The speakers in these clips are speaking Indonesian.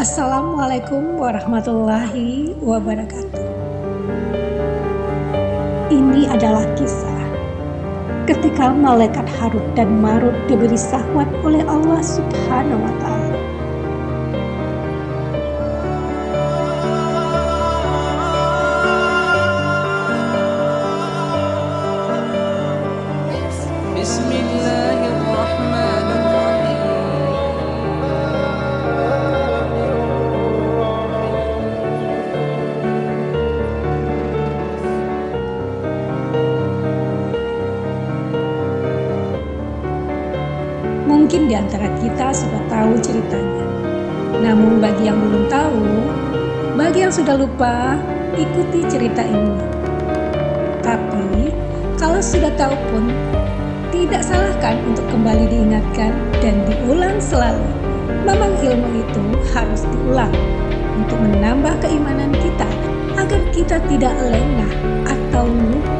Assalamualaikum warahmatullahi wabarakatuh. Ini adalah kisah ketika malaikat Harut dan Marut diberi syahwat oleh Allah Subhanahu wa Ta'ala. Mungkin di antara kita sudah tahu ceritanya. Namun bagi yang belum tahu, bagi yang sudah lupa, ikuti cerita ini. Tapi kalau sudah tahu pun, tidak salahkan untuk kembali diingatkan dan diulang selalu. Memang ilmu itu harus diulang untuk menambah keimanan kita agar kita tidak lengah atau lupa.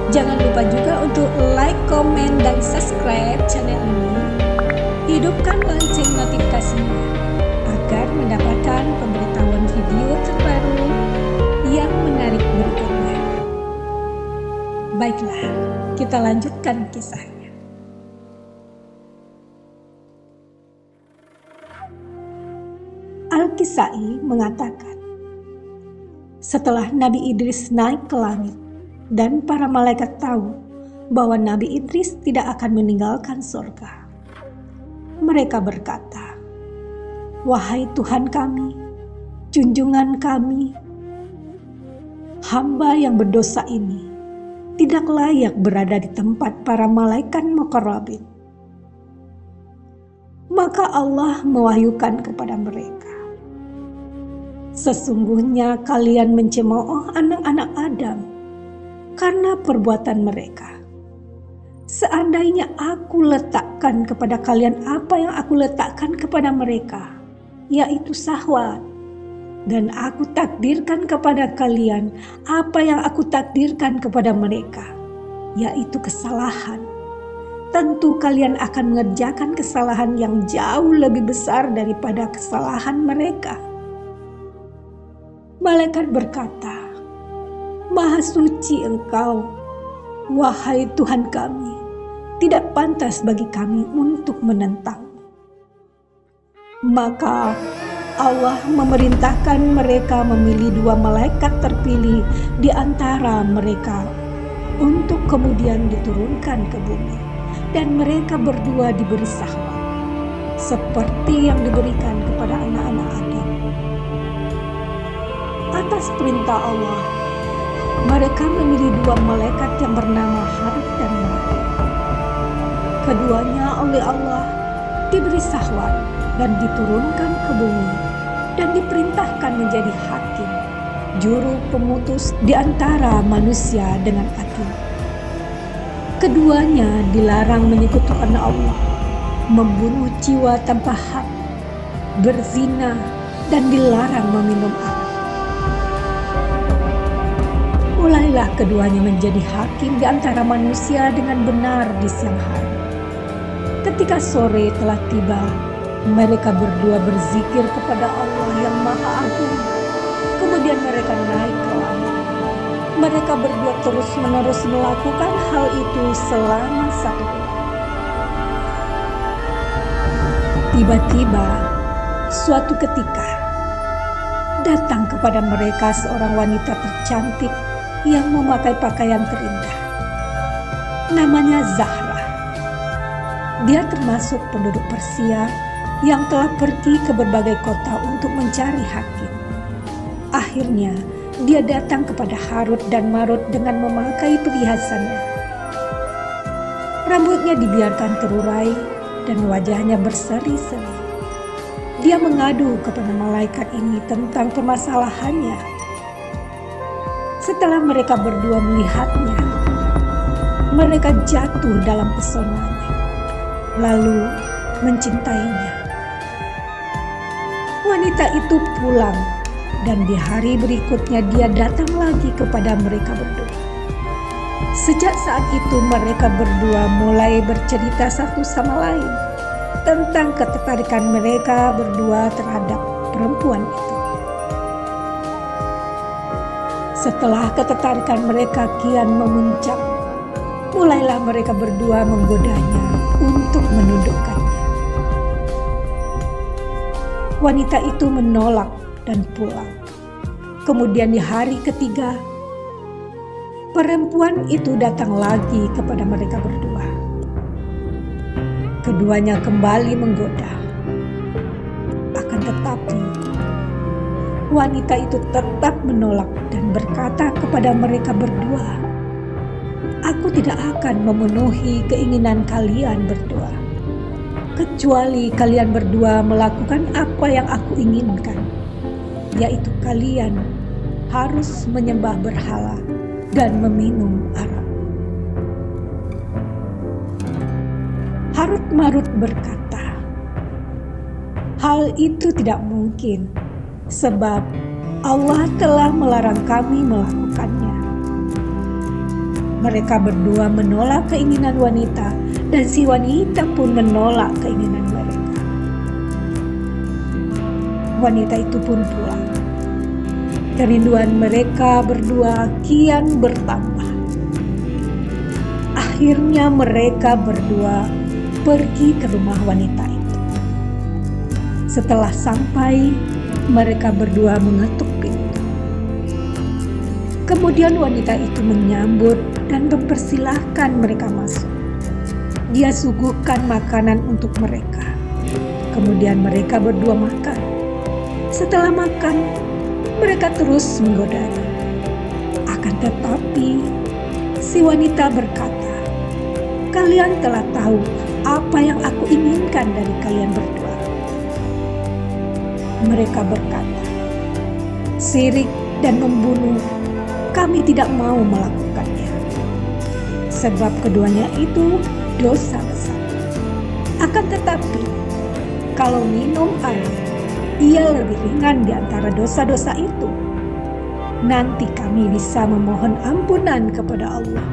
Jangan lupa juga untuk like, komen, dan subscribe channel ini. Hidupkan lonceng notifikasinya agar mendapatkan pemberitahuan video terbaru yang menarik berikutnya. Baiklah, kita lanjutkan kisahnya. Al-Kisai mengatakan, setelah Nabi Idris naik ke langit, dan para malaikat tahu bahwa Nabi Idris tidak akan meninggalkan surga. Mereka berkata, "Wahai Tuhan kami, junjungan kami, hamba yang berdosa ini tidak layak berada di tempat para malaikat muqarrabin." Maka Allah mewahyukan kepada mereka, "Sesungguhnya kalian mencemooh anak-anak Adam karena perbuatan mereka. Seandainya aku letakkan kepada kalian apa yang aku letakkan kepada mereka, yaitu syahwat, dan aku takdirkan kepada kalian apa yang aku takdirkan kepada mereka, yaitu kesalahan, tentu kalian akan mengerjakan kesalahan yang jauh lebih besar daripada kesalahan mereka." Malaikat berkata, "Maha suci Engkau, wahai Tuhan kami, tidak pantas bagi kami untuk menentang." Maka Allah memerintahkan mereka memilih 2 malaikat terpilih di antara mereka untuk kemudian diturunkan ke bumi, dan mereka berdua diberi syahwat seperti yang diberikan kepada anak-anak Adam. Atas perintah Allah, mereka memilih 2 malaikat yang bernama Harut dan Marut. Keduanya oleh Allah diberi syahwat dan diturunkan ke bumi dan diperintahkan menjadi hakim, juru pemutus di antara manusia dengan adil. Keduanya dilarang menyekutukan Allah, membunuh jiwa tanpa hak, berzina, dan dilarang meminum arak. Mulailah keduanya menjadi hakim di antara manusia dengan benar di siang hari. Ketika sore telah tiba, mereka berdua berzikir kepada Allah yang Maha Agung. Kemudian mereka naik ke langit. Mereka berdua terus-menerus melakukan hal itu selama 1 bulan. Tiba-tiba, suatu ketika, datang kepada mereka seorang wanita tercantik yang memakai pakaian terindah. Namanya Zahra. Dia termasuk penduduk Persia yang telah pergi ke berbagai kota untuk mencari hakim. Akhirnya, dia datang kepada Harut dan Marut dengan memakai perhiasannya. Rambutnya dibiarkan terurai dan wajahnya berseri-seri. Dia mengadu kepada malaikat ini tentang permasalahannya. Setelah mereka berdua melihatnya, mereka jatuh dalam pesonanya, lalu mencintainya. Wanita itu pulang, dan di hari berikutnya dia datang lagi kepada mereka berdua. Sejak saat itu mereka berdua mulai bercerita satu sama lain tentang ketertarikan mereka berdua terhadap perempuan itu. Setelah ketertarikan mereka kian memuncak, mulailah mereka berdua menggodanya untuk menundukkannya. Wanita itu menolak dan pulang. Kemudian di hari ketiga, perempuan itu datang lagi kepada mereka berdua. Keduanya kembali menggoda. Akan tetapi, wanita itu tetap menolak dan berkata kepada mereka berdua, "Aku tidak akan memenuhi keinginan kalian berdua, kecuali kalian berdua melakukan apa yang aku inginkan, yaitu kalian harus menyembah berhala dan meminum arak." Harut Marut berkata, "Hal itu tidak mungkin, sebab Allah telah melarang kami melakukannya." Mereka berdua menolak keinginan wanita, dan si wanita pun menolak keinginan mereka. Wanita itu pun pulang. Kerinduan mereka berdua kian bertambah. Akhirnya mereka berdua pergi ke rumah wanita itu. Setelah sampai, mereka berdua mengetuk pintu. Kemudian wanita itu menyambut dan mempersilahkan mereka masuk. Dia suguhkan makanan untuk mereka. Kemudian mereka berdua makan. Setelah makan, mereka terus menggodanya. Akan tetapi, si wanita berkata, "Kalian telah tahu apa yang aku inginkan dari kalian berdua." Mereka berkata, "Syirik dan membunuh, kami tidak mau melakukannya, sebab keduanya itu dosa besar. Akan tetapi, kalau minum arak, ia lebih ringan di antara dosa-dosa itu. Nanti kami bisa memohon ampunan kepada Allah."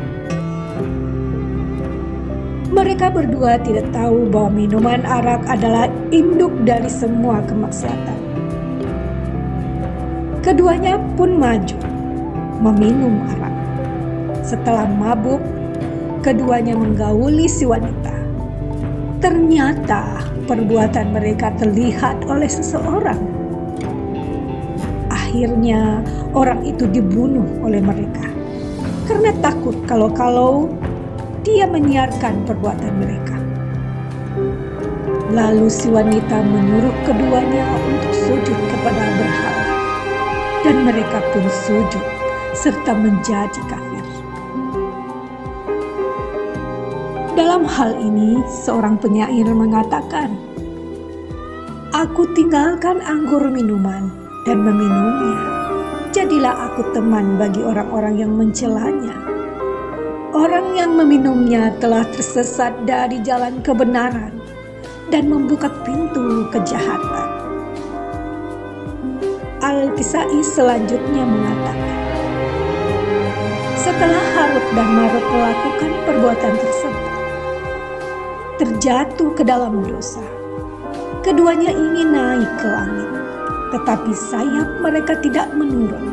Mereka berdua tidak tahu bahwa minuman arak adalah induk dari semua kemaksiatan. Keduanya pun maju, meminum arak. Setelah mabuk, keduanya menggauli si wanita. Ternyata perbuatan mereka terlihat oleh seseorang. Akhirnya orang itu dibunuh oleh mereka karena takut kalau dia menyiarkan perbuatan mereka. Lalu si wanita menyuruh keduanya untuk sujud kepada berhala, dan mereka pun sujud serta menjadi kafir. Dalam hal ini, seorang penyair mengatakan, "Aku tinggalkan anggur minuman dan meminumnya. Jadilah aku teman bagi orang-orang yang mencelanya. Orang yang meminumnya telah tersesat dari jalan kebenaran dan membuka pintu kejahatan." Al-Kisai selanjutnya mengatakan, setelah Harut dan Marut melakukan perbuatan tersebut, terjatuh ke dalam dosa, keduanya ingin naik ke langit, tetapi sayap mereka tidak menurun.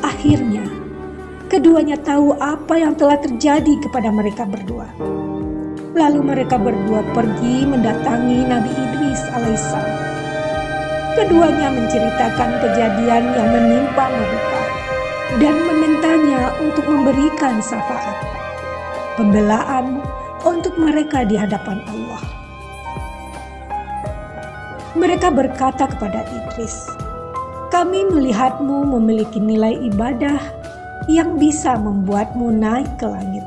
Akhirnya, keduanya tahu apa yang telah terjadi kepada mereka berdua. Lalu mereka berdua pergi mendatangi Nabi Idris alaihissalam. Keduanya menceritakan kejadian yang menimpa mereka dan memintanya untuk memberikan syafaat, pembelaan untuk mereka di hadapan Allah. Mereka berkata kepada Idris, "Kami melihatmu memiliki nilai ibadah yang bisa membuatmu naik ke langit,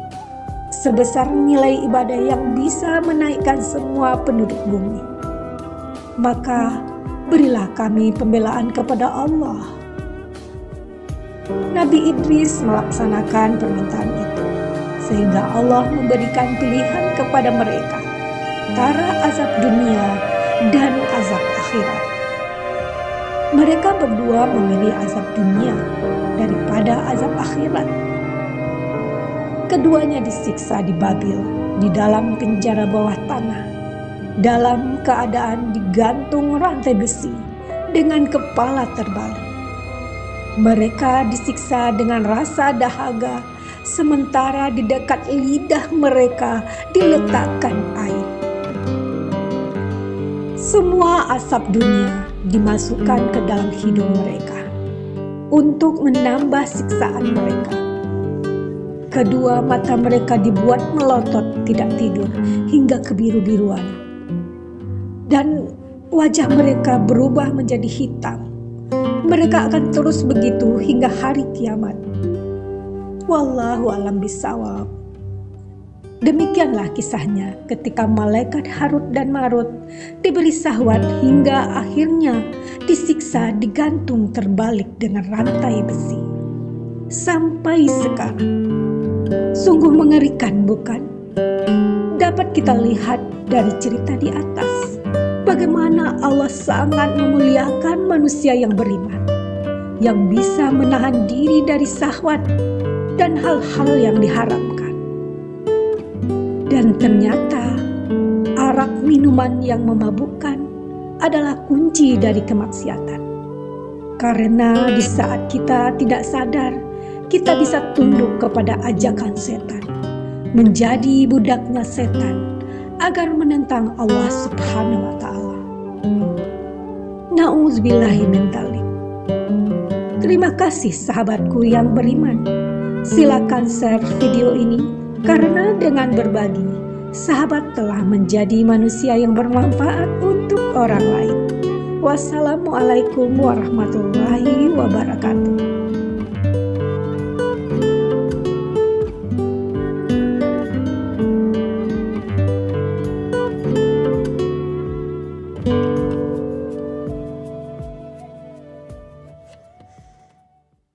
sebesar nilai ibadah yang bisa menaikkan semua penduduk bumi. Maka berilah kami pembelaan kepada Allah." Nabi Idris melaksanakan permintaan itu, sehingga Allah memberikan pilihan kepada mereka antara azab dunia dan azab akhirat. Mereka berdua memilih azab dunia daripada azab akhirat. Keduanya disiksa di Babil, di dalam penjara bawah tanah. dalam keadaan digantung rantai besi dengan kepala terbalik. Mereka disiksa dengan rasa dahaga, sementara di dekat lidah mereka diletakkan air. Semua asap dunia dimasukkan ke dalam hidung mereka untuk menambah siksaan mereka. Kedua mata mereka dibuat melotot tidak tidur hingga kebiru-biruan, dan wajah mereka berubah menjadi hitam. Mereka akan terus begitu hingga hari kiamat. Wallahu a'lam bishawab. Demikianlah kisahnya ketika malaikat Harut dan Marut diberi syahwat hingga akhirnya disiksa digantung terbalik dengan rantai besi. Sampai sekarang. Sungguh mengerikan, bukan? Dapat kita lihat dari cerita di atas bagaimana Allah sangat memuliakan manusia yang beriman, yang bisa menahan diri dari syahwat dan hal-hal yang diharamkan. Dan ternyata arak minuman yang memabukkan adalah kunci dari kemaksiatan. Karena di saat kita tidak sadar, kita bisa tunduk kepada ajakan setan, menjadi budaknya setan agar menentang Allah Subhanahu wa Ta'ala. Na'udzubillahi min dzalik. Terima kasih sahabatku yang beriman. Silakan share video ini, karena dengan berbagi, sahabat telah menjadi manusia yang bermanfaat untuk orang lain. Wassalamualaikum warahmatullahi wabarakatuh.